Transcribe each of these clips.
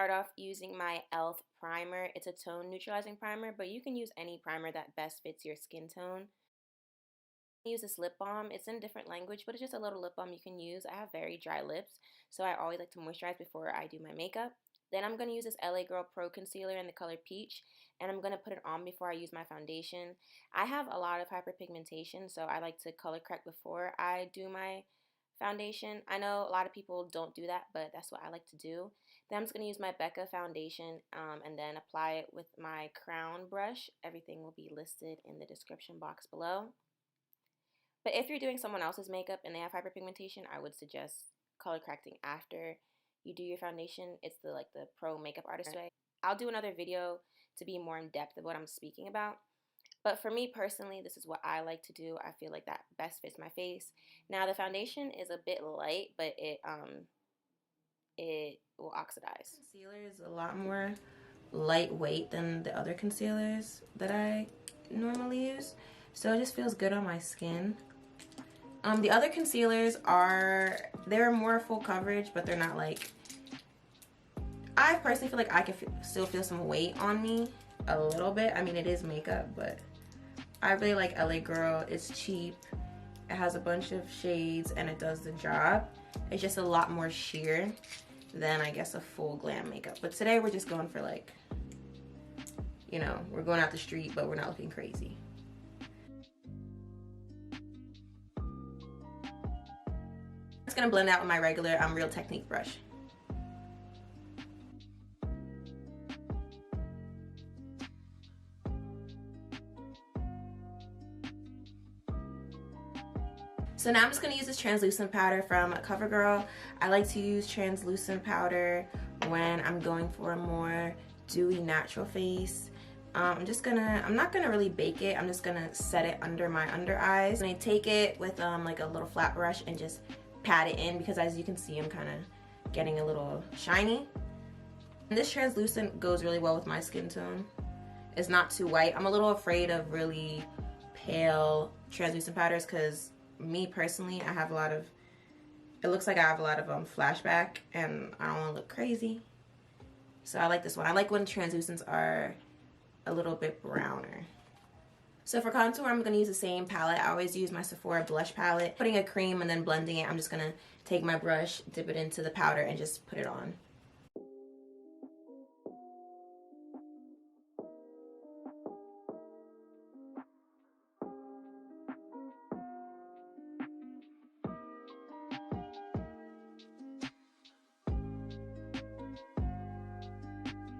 start off using my e.l.f. primer. It's a tone neutralizing primer, but you can use any primer that best fits your skin tone. I use this lip balm. It's in a different language, but it's just a little lip balm you can use. I have very dry lips, so I always like to moisturize before I do my makeup. Then I'm going to use this LA Girl Pro Concealer in the color Peach, and I'm going to put it on before I use my foundation. I have a lot of hyperpigmentation, so I like to color correct before I do my foundation. I know a lot of people don't do that, but that's what I like to do. Then I'm just going to use my Becca foundation and then apply it with my crown brush. Everything will be listed in the description box below. But if you're doing someone else's makeup and they have hyperpigmentation, I would suggest color correcting after you do your foundation. It's the pro makeup artist way. I'll do another video to be more in depth of what I'm speaking about. But for me personally, this is what I like to do. I feel like that best fits my face. Now the foundation is a bit light, but it will oxidize. Concealer is a lot more lightweight than the other concealers that I normally use, so it just feels good on my skin. The other concealers they're more full coverage, but they're not like, I personally feel like I can still feel some weight on me a little bit. I mean, it is makeup, but I really like LA Girl. It's cheap, it has a bunch of shades, and it does the job. It's just a lot more sheer than, I guess, a full glam makeup. But today we're just going for, like, you know, we're going out the street, but we're not looking crazy. I'm just gonna blend out with my regular Real Technique brush. So now I'm just going to use this translucent powder from CoverGirl. I like to use translucent powder when I'm going for a more dewy natural face. I'm not gonna really bake it. I'm just gonna set it under my under eyes. And I take it with like a little flat brush and just pat it in, because as you can see, I'm kind of getting a little shiny. And this translucent goes really well with my skin tone. It's not too white. I'm a little afraid of really pale translucent powders because me personally, I have a lot of, it looks like I have a lot of flashback, and I don't want to look crazy. So I like this one. I like when translucents are a little bit browner. So for contour, I'm going to use the same palette. I always use my Sephora blush palette. Putting a cream and then blending it, I'm just going to take my brush, dip it into the powder, and just put it on.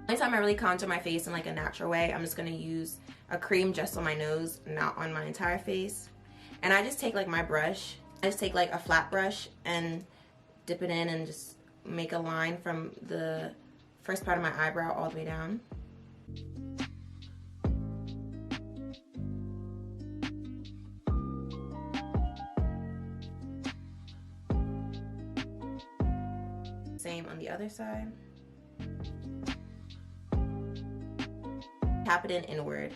Anytime I really contour my face in like a natural way, I'm just going to use a cream just on my nose, not on my entire face. And I just take like my brush, I just take like a flat brush and dip it in and just make a line from the first part of my eyebrow all the way down. Same on the other side. Tap it in inward,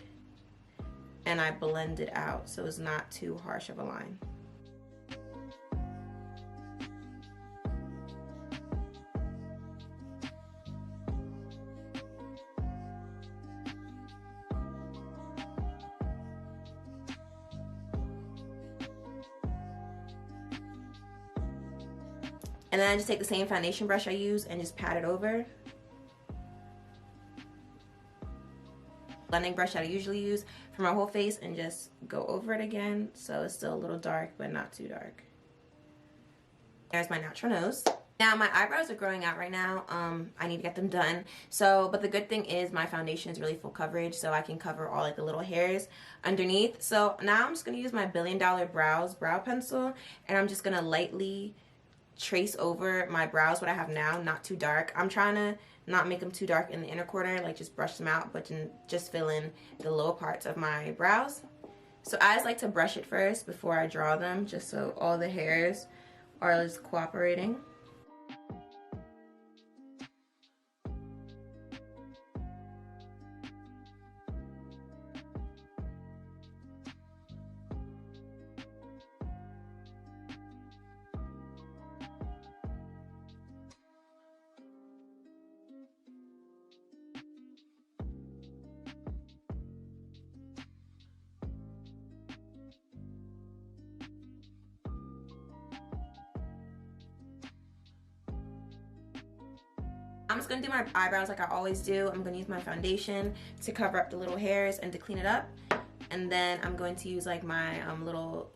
and I blend it out so it's not too harsh of a line. And then I just take the same foundation brush I use and just pat it over. Blending brush that I usually use for my whole face, and just go over it again so it's still a little dark but not too dark. There's my natural nose. Now my eyebrows are growing out right now. I need to get them done. But the good thing is my foundation is really full coverage, so I can cover all like the little hairs underneath. So now I'm just gonna use my $1 Billion brow pencil, and I'm just gonna lightly trace over my brows what I have now, not too dark. I'm trying to not make them too dark in the inner corner, like just brush them out, but just fill in the lower parts of my brows. So I just like to brush it first before I draw them, just so all the hairs are just cooperating. I'm just going to do my eyebrows like I always do. I'm going to use my foundation to cover up the little hairs and to clean it up. And then I'm going to use like my little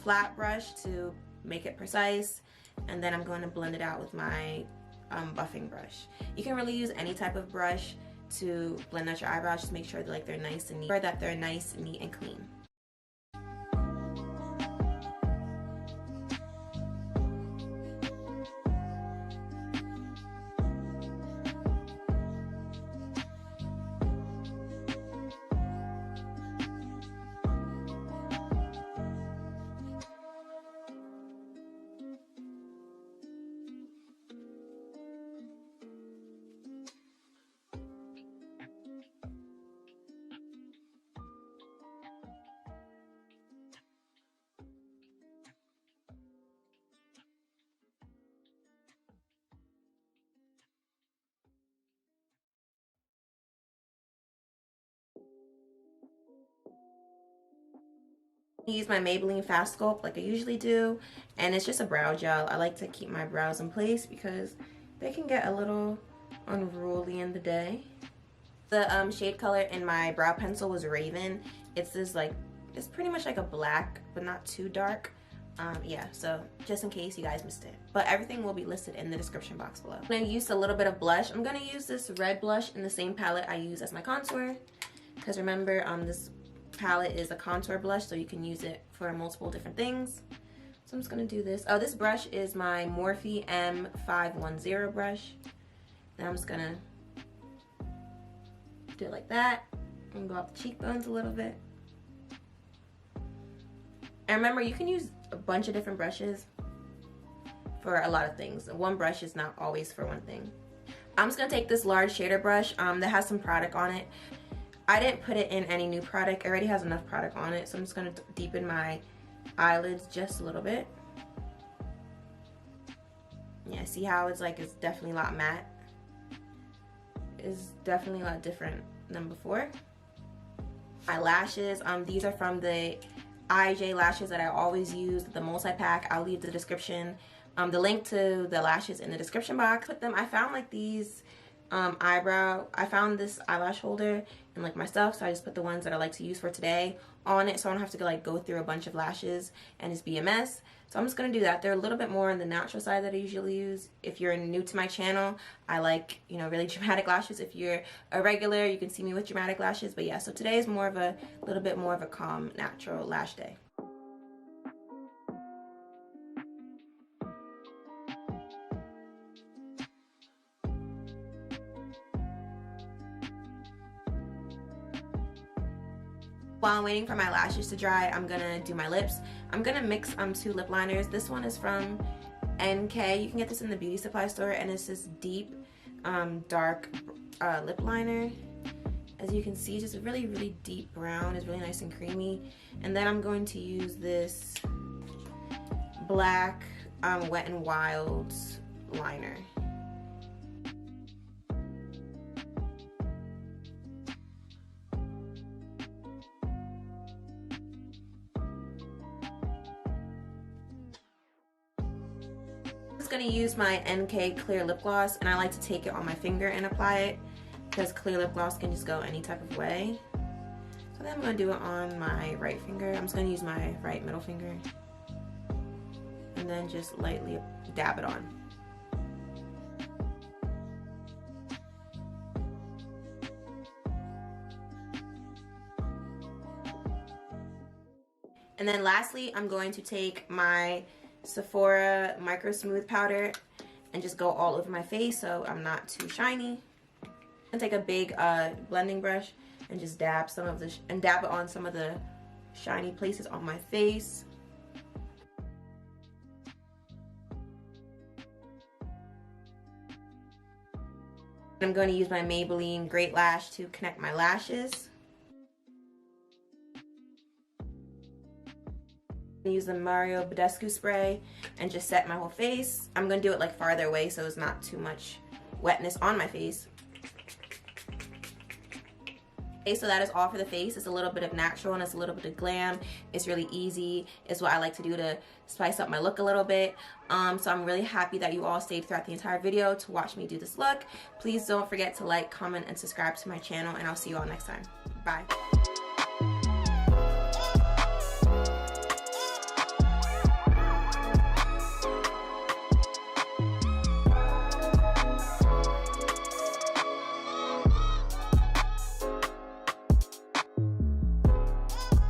flat brush to make it precise. And then I'm going to blend it out with my buffing brush. You can really use any type of brush to blend out your eyebrows. Just make sure that like they're nice and neat, or that they're nice, neat, and clean. Use my Maybelline Fast Sculpt like I usually do, and it's just a brow gel. I like to keep my brows in place because they can get a little unruly in the day. The shade color in my brow pencil was Raven. It's this like, it's pretty much like a black but not too dark. Yeah, so just in case you guys missed it, but everything will be listed in the description box below. I'm gonna use a little bit of blush. I'm gonna use this red blush in the same palette I use as my contour, because remember this palette is a contour blush, so you can use it for multiple different things. So I'm just gonna do this. Oh, this brush is my Morphe M510 brush. Then I'm just gonna do it like that and go up the cheekbones a little bit. And remember, you can use a bunch of different brushes for a lot of things. One brush is not always for one thing. I'm just gonna take this large shader brush that has some product on it. I didn't put it in any new product. It already has enough product on it, so I'm just gonna deepen my eyelids just a little bit. Yeah, see how it's like, it's definitely a lot matte. It's definitely a lot different than before. My lashes, these are from the IJ lashes that I always use, the multi-pack. I'll leave the description, the link to the lashes in the description box. Put them, I found like these I found this eyelash holder and like my stuff, so I just put the ones that I like to use for today on it, so I don't have to like go through a bunch of lashes and just be a mess. So I'm just gonna do that. They're a little bit more on the natural side that I usually use. If you're new to my channel, I like, you know, really dramatic lashes. If you're a regular, you can see me with dramatic lashes. But yeah, so today is more of a little bit more of a calm, natural lash day. While I'm waiting for my lashes to dry, I'm gonna do my lips. I'm gonna mix two lip liners. This one is from NK. You can get this in the beauty supply store, and it's this deep, dark lip liner. As you can see, just a really, really deep brown. It's really nice and creamy. And then I'm going to use this black Wet n Wild liner. I'm going to use my NK clear lip gloss, and I like to take it on my finger and apply it because clear lip gloss can just go any type of way. So then I'm going to do it on my right finger. I'm just going to use my right middle finger and then just lightly dab it on. And then lastly, I'm going to take my Sephora Micro Smooth Powder and just go all over my face so I'm not too shiny. And take a big blending brush and just dab dab it on some of the shiny places on my face. I'm going to use my Maybelline Great Lash to connect my lashes. Use the Mario Badescu spray and just set my whole face. I'm going to do it like farther away so it's not too much wetness on my face. Okay, so that is all for the face. It's a little bit of natural and it's a little bit of glam. It's really easy. It's what I like to do to spice up my look a little bit. So I'm really happy that you all stayed throughout the entire video to watch me do this look. Please don't forget to like, comment, and subscribe to my channel, and I'll see you all next time. Bye.